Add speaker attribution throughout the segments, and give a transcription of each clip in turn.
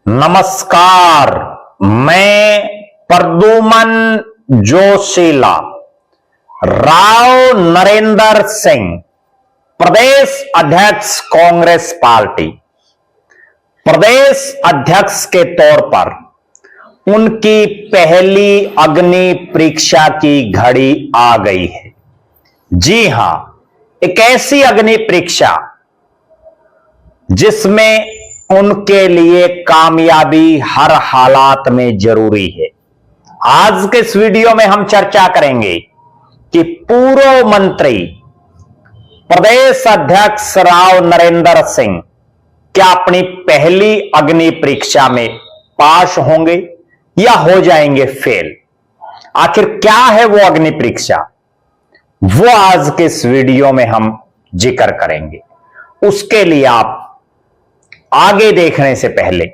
Speaker 1: नमस्कार, मैं प्रद्युमन जोशीला। राव नरेंद्र सिंह, प्रदेश अध्यक्ष कांग्रेस पार्टी। प्रदेश अध्यक्ष के तौर पर उनकी पहली अग्नि परीक्षा की घड़ी आ गई है। जी हां, एक ऐसी अग्नि परीक्षा जिसमें उनके लिए कामयाबी हर हालात में जरूरी है। आज के इस वीडियो में हम चर्चा करेंगे कि पूर्व मंत्री प्रदेश अध्यक्ष राव नरेंद्र सिंह क्या अपनी पहली अग्नि परीक्षा में पास होंगे या हो जाएंगे फेल। आखिर क्या है वो अग्नि परीक्षा, वो आज के इस वीडियो में हम जिक्र करेंगे। उसके लिए आप आगे देखने से पहले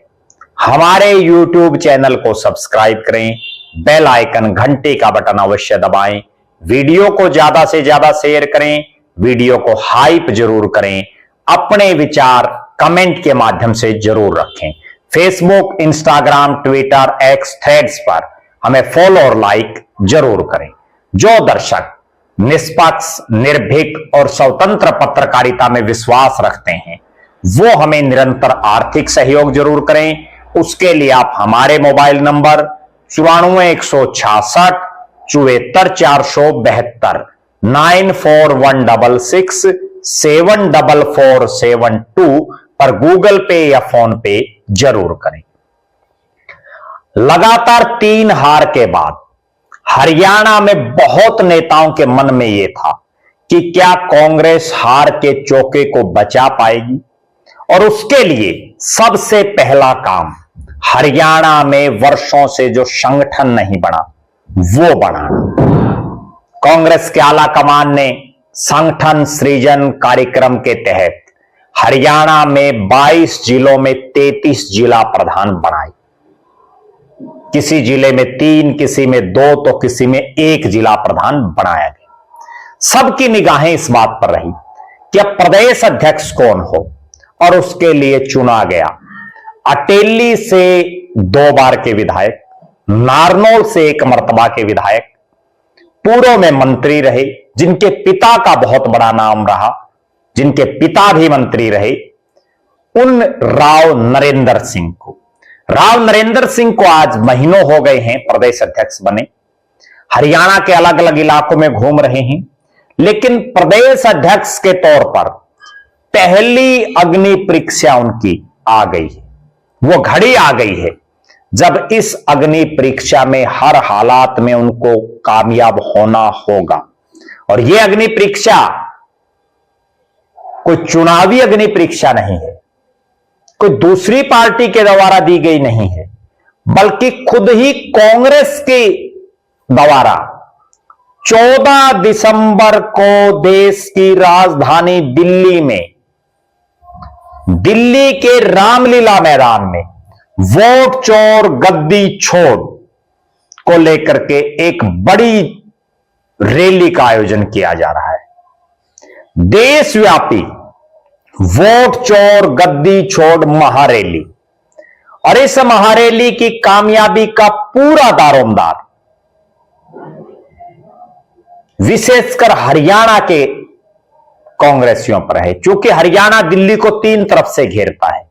Speaker 1: हमारे YouTube चैनल को सब्सक्राइब करें, बेल आइकन घंटे का बटन अवश्य दबाएं, वीडियो को ज्यादा से ज्यादा शेयर करें, वीडियो को हाइप जरूर करें, अपने विचार कमेंट के माध्यम से जरूर रखें। Facebook, Instagram, Twitter, x, threads पर हमें फॉलो और लाइक जरूर करें। जो दर्शक निष्पक्ष, निर्भीक और स्वतंत्र पत्रकारिता में विश्वास रखते हैं वो हमें निरंतर आर्थिक सहयोग जरूर करें। उसके लिए आप हमारे मोबाइल नंबर 94 166 74 472 9416674472 पर गूगल पे या फोन पे जरूर करें। लगातार 3 हार के बाद हरियाणा में बहुत नेताओं के मन में यह था कि क्या कांग्रेस हार के चौके को बचा पाएगी, और उसके लिए सबसे पहला काम हरियाणा में वर्षों से जो संगठन नहीं बना वो बनाना। कांग्रेस के आला कमान ने संगठन सृजन कार्यक्रम के तहत हरियाणा में 22 जिलों में 33 जिला प्रधान बनाए। किसी जिले में 3, किसी में 2 तो किसी में 1 जिला प्रधान बनाया गया। सबकी निगाहें इस बात पर रही कि अब प्रदेश अध्यक्ष कौन हो, और उसके लिए चुना गया अटेली से 2 बार के विधायक, नारनौल से 1 मर्तबा के विधायक, पूर्व में मंत्री रहे, जिनके पिता का बहुत बड़ा नाम रहा, जिनके पिता भी मंत्री रहे, उन राव नरेंद्र सिंह को। राव नरेंद्र सिंह को आज महीनों हो गए हैं प्रदेश अध्यक्ष बने, हरियाणा के अलग अलग इलाकों में घूम रहे हैं, लेकिन प्रदेश अध्यक्ष के तौर पर पहली अग्नि परीक्षा उनकी आ गई है। वो घड़ी आ गई है जब इस अग्नि परीक्षा में हर हालात में उनको कामयाब होना होगा। और यह अग्नि परीक्षा कोई चुनावी अग्नि परीक्षा नहीं है, कोई दूसरी पार्टी के द्वारा दी गई नहीं है, बल्कि खुद ही कांग्रेस के द्वारा 14 दिसंबर को देश की राजधानी दिल्ली में, दिल्ली के रामलीला मैदान में वोट चोर गद्दी छोड़ को लेकर के एक बड़ी रैली का आयोजन किया जा रहा है। देशव्यापी वोट चोर गद्दी छोड़ महारैली। और इस महारैली की कामयाबी का पूरा दारोमदार विशेषकर हरियाणा के कांग्रेसियों पर है, क्योंकि हरियाणा दिल्ली को 3 तरफ से घेरता है।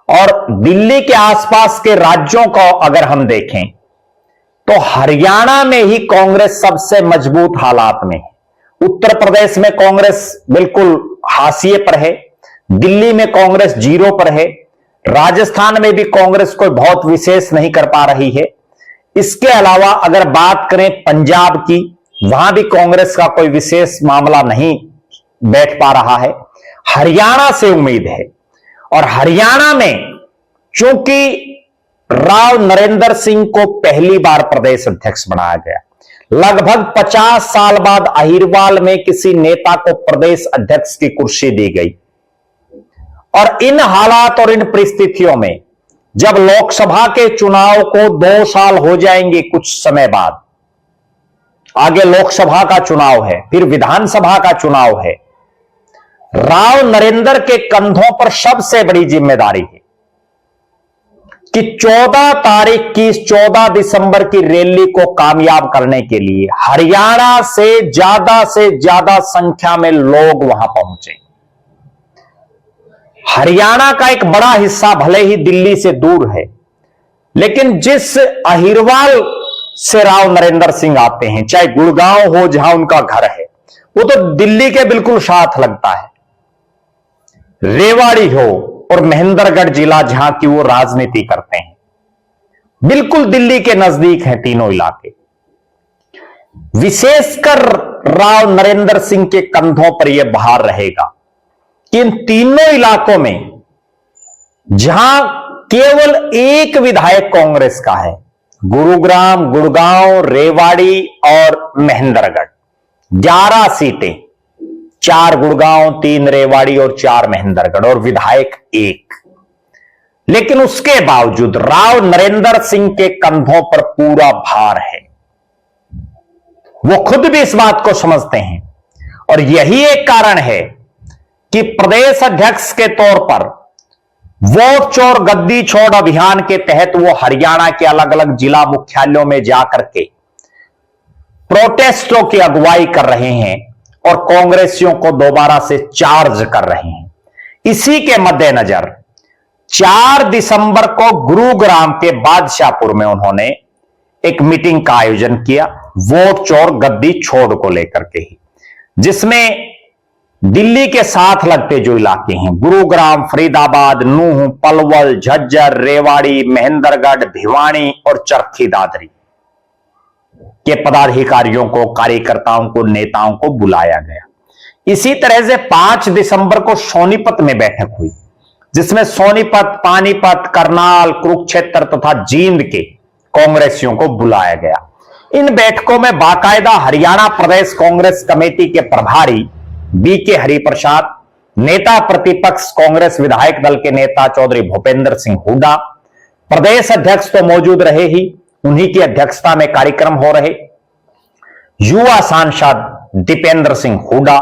Speaker 1: और दिल्ली के आसपास के राज्यों को अगर हम देखें तो हरियाणा में ही कांग्रेस सबसे मजबूत हालात में है। उत्तर प्रदेश में कांग्रेस बिल्कुल हाशिए पर है, दिल्ली में कांग्रेस 0 पर है, राजस्थान में भी कांग्रेस कोई बहुत विशेष नहीं कर पा रही है। इसके अलावा अगर बात करें पंजाब की, वहां भी कांग्रेस का कोई विशेष मामला नहीं बैठ पा रहा है। हरियाणा से उम्मीद है, और हरियाणा में चूंकि राव नरेंद्र सिंह को पहली बार प्रदेश अध्यक्ष बनाया गया, लगभग 50 साल बाद अहिरवाल में किसी नेता को प्रदेश अध्यक्ष की कुर्सी दी गई। और इन हालात और इन परिस्थितियों में जब लोकसभा के चुनाव को 2 साल हो जाएंगे, कुछ समय बाद आगे लोकसभा का चुनाव है, फिर विधानसभा का चुनाव है, राव नरेंद्र के कंधों पर सबसे बड़ी जिम्मेदारी है कि 14 दिसंबर की रैली को कामयाब करने के लिए हरियाणा से ज्यादा संख्या में लोग वहां पहुंचे। हरियाणा का एक बड़ा हिस्सा भले ही दिल्ली से दूर है, लेकिन जिस अहिरवाल से राव नरेंद्र सिंह आते हैं, चाहे गुड़गांव हो जहां उनका घर है, वो तो दिल्ली के बिल्कुल साथ लगता है। रेवाड़ी हो और महेंद्रगढ़ जिला जहां की वो राजनीति करते हैं, बिल्कुल दिल्ली के नजदीक हैं तीनों इलाके। विशेषकर राव नरेंद्र सिंह के कंधों पर यह भार रहेगा कि इन तीनों इलाकों में जहां केवल एक विधायक कांग्रेस का है, गुरुग्राम, गुड़गांव, रेवाड़ी और महेंद्रगढ़, 11 सीटें, 4 गुड़गांव, 3 रेवाड़ी और 4 महेंद्रगढ़, और विधायक 1। लेकिन उसके बावजूद राव नरेंद्र सिंह के कंधों पर पूरा भार है। वो खुद भी इस बात को समझते हैं, और यही एक कारण है कि प्रदेश अध्यक्ष के तौर पर वोट चोर गद्दी छोड़ अभियान के तहत वो हरियाणा के अलग अलग जिला मुख्यालयों में जाकर के प्रोटेस्टों की अगुवाई कर रहे हैं और कांग्रेसियों को दोबारा से चार्ज कर रहे हैं। इसी के मद्देनजर 4 दिसंबर को गुरुग्राम के बादशाहपुर में उन्होंने एक मीटिंग का आयोजन किया, वोट चोर गद्दी छोड़ को लेकर के ही, जिसमें दिल्ली के साथ लगते जो इलाके हैं, गुरुग्राम, फरीदाबाद, नूंह, पलवल, झज्जर, रेवाड़ी, महेंद्रगढ़, भिवानी और चरखी दादरी के पदाधिकारियों को, कार्यकर्ताओं को, नेताओं को बुलाया गया। इसी तरह से 5 दिसंबर को सोनीपत में बैठक हुई, जिसमें सोनीपत, पानीपत, करनाल, कुरुक्षेत्र तथा जींद के कांग्रेसियों को बुलाया गया। इन बैठकों में बाकायदा हरियाणा प्रदेश कांग्रेस कमेटी के प्रभारी बीके हरिप्रसाद, नेता प्रतिपक्ष कांग्रेस विधायक दल के नेता चौधरी भूपेंद्र सिंह हुड्डा, प्रदेश अध्यक्ष तो मौजूद रहे ही, उन्हीं की अध्यक्षता में कार्यक्रम हो रहे, युवा सांसद दीपेंद्र सिंह हुड्डा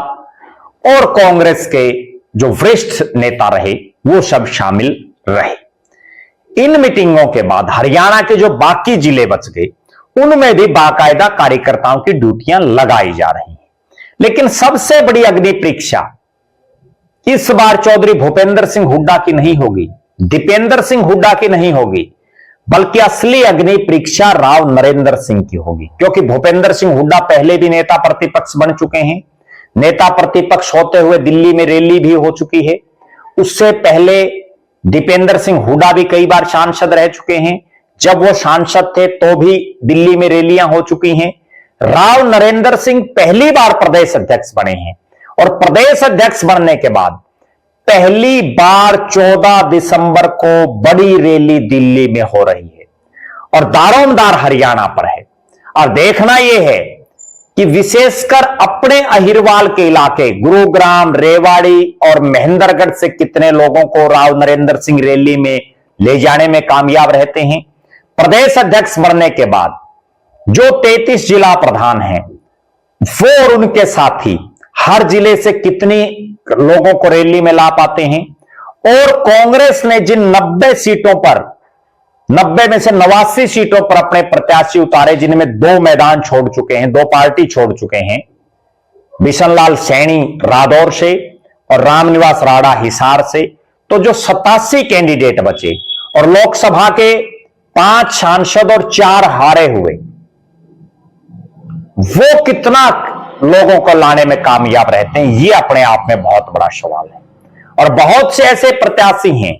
Speaker 1: और कांग्रेस के जो वरिष्ठ नेता रहे वो सब शामिल रहे। इन मीटिंगों के बाद हरियाणा के जो बाकी जिले बच गए, उनमें भी बाकायदा कार्यकर्ताओं की ड्यूटियां लगाई जा रही हैं। लेकिन सबसे बड़ी अग्नि परीक्षा इस बार चौधरी भूपेंद्र सिंह हुड्डा की नहीं होगी, दीपेंद्र सिंह हुड्डा की नहीं होगी, बल्कि असली अग्नि परीक्षा राव नरेंद्र सिंह की होगी। क्योंकि भूपेंद्र सिंह हुड्डा पहले भी नेता प्रतिपक्ष बन चुके हैं, नेता प्रतिपक्ष होते हुए दिल्ली में रैली भी हो चुकी है। उससे पहले दीपेंद्र सिंह हुड्डा भी कई बार सांसद रह चुके हैं, जब वो सांसद थे तो भी दिल्ली में रैलियां हो चुकी हैं। राव नरेंद्र सिंह पहली बार प्रदेश अध्यक्ष बने हैं, और प्रदेश अध्यक्ष बनने के बाद पहली बार 14 दिसंबर को बड़ी रैली दिल्ली में हो रही है, और दारोमदार हरियाणा पर है। और देखना यह है कि विशेषकर अपने अहिरवाल के इलाके गुरुग्राम, रेवाड़ी और महेंद्रगढ़ से कितने लोगों को राव नरेंद्र सिंह रैली में ले जाने में कामयाब रहते हैं। प्रदेश अध्यक्ष बनने के बाद जो 33 जिला प्रधान हैं, वो और उनके साथी हर जिले से कितनी लोगों को रैली में ला पाते हैं। और कांग्रेस ने जिन 90 सीटों पर, 90 में से 89 सीटों पर अपने प्रत्याशी उतारे, जिनमें 2 मैदान छोड़ चुके हैं, 2 पार्टी छोड़ चुके हैं, बिशनलाल सैनी रादौर से और रामनिवास राणा हिसार से, तो जो 87 कैंडिडेट बचे और लोकसभा के 5 सांसद और 4 हारे हुए, वो कितना लोगों को लाने में कामयाब रहते हैं, ये अपने आप में बहुत बड़ा सवाल है। और बहुत से ऐसे प्रत्याशी हैं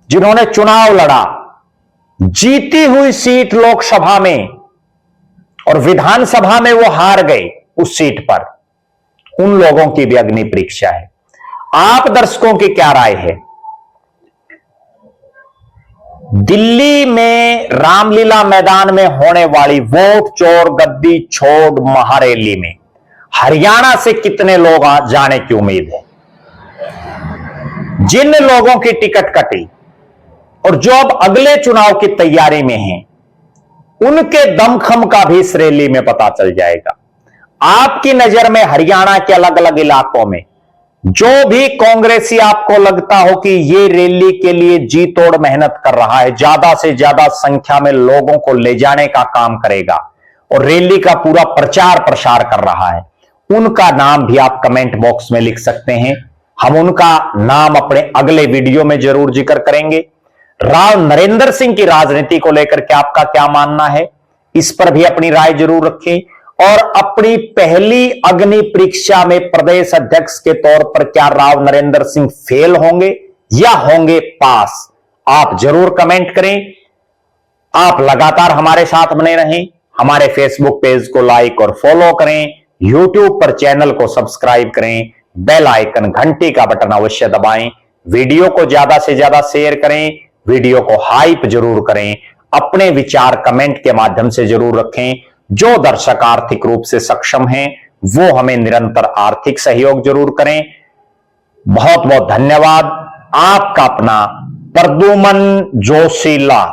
Speaker 1: जिन्होंने चुनाव लड़ा, जीती हुई सीट लोकसभा में और विधानसभा में वो हार गए उस सीट पर, उन लोगों की भी अग्नि परीक्षा है। आप दर्शकों की क्या राय है? दिल्ली में रामलीला मैदान में होने वाली वोट चोर गद्दी छोड़ महारैली में हरियाणा से कितने लोग जाने की उम्मीद है? जिन लोगों की टिकट कटी और जो अब अगले चुनाव की तैयारी में हैं, उनके दमखम का भी इस रैली में पता चल जाएगा। आपकी नजर में हरियाणा के अलग अलग इलाकों में जो भी कांग्रेसी आपको लगता हो कि ये रैली के लिए जी तोड़ मेहनत कर रहा है, ज्यादा से ज्यादा संख्या में लोगों को ले जाने का काम करेगा और रैली का पूरा प्रचार प्रसार कर रहा है, उनका नाम भी आप कमेंट बॉक्स में लिख सकते हैं। हम उनका नाम अपने अगले वीडियो में जरूर जिक्र करेंगे। राव नरेंद्र सिंह की राजनीति को लेकर के आपका क्या मानना है, इस पर भी अपनी राय जरूर रखें। और अपनी पहली अग्नि परीक्षा में प्रदेश अध्यक्ष के तौर पर क्या राव नरेंद्र सिंह फेल होंगे या होंगे पास, आप जरूर कमेंट करें। आप लगातार हमारे साथ बने रहें। हमारे फेसबुक पेज को लाइक और फॉलो करें, यूट्यूब पर चैनल को सब्सक्राइब करें, बेल आइकन घंटी का बटन अवश्य दबाएं, वीडियो को ज्यादा से ज्यादा शेयर करें, वीडियो को हाइप जरूर करें, अपने विचार कमेंट के माध्यम से जरूर रखें। जो दर्शक आर्थिक रूप से सक्षम हैं वो हमें निरंतर आर्थिक सहयोग जरूर करें। बहुत बहुत धन्यवाद। आपका अपना प्रद्युमन जोशीला।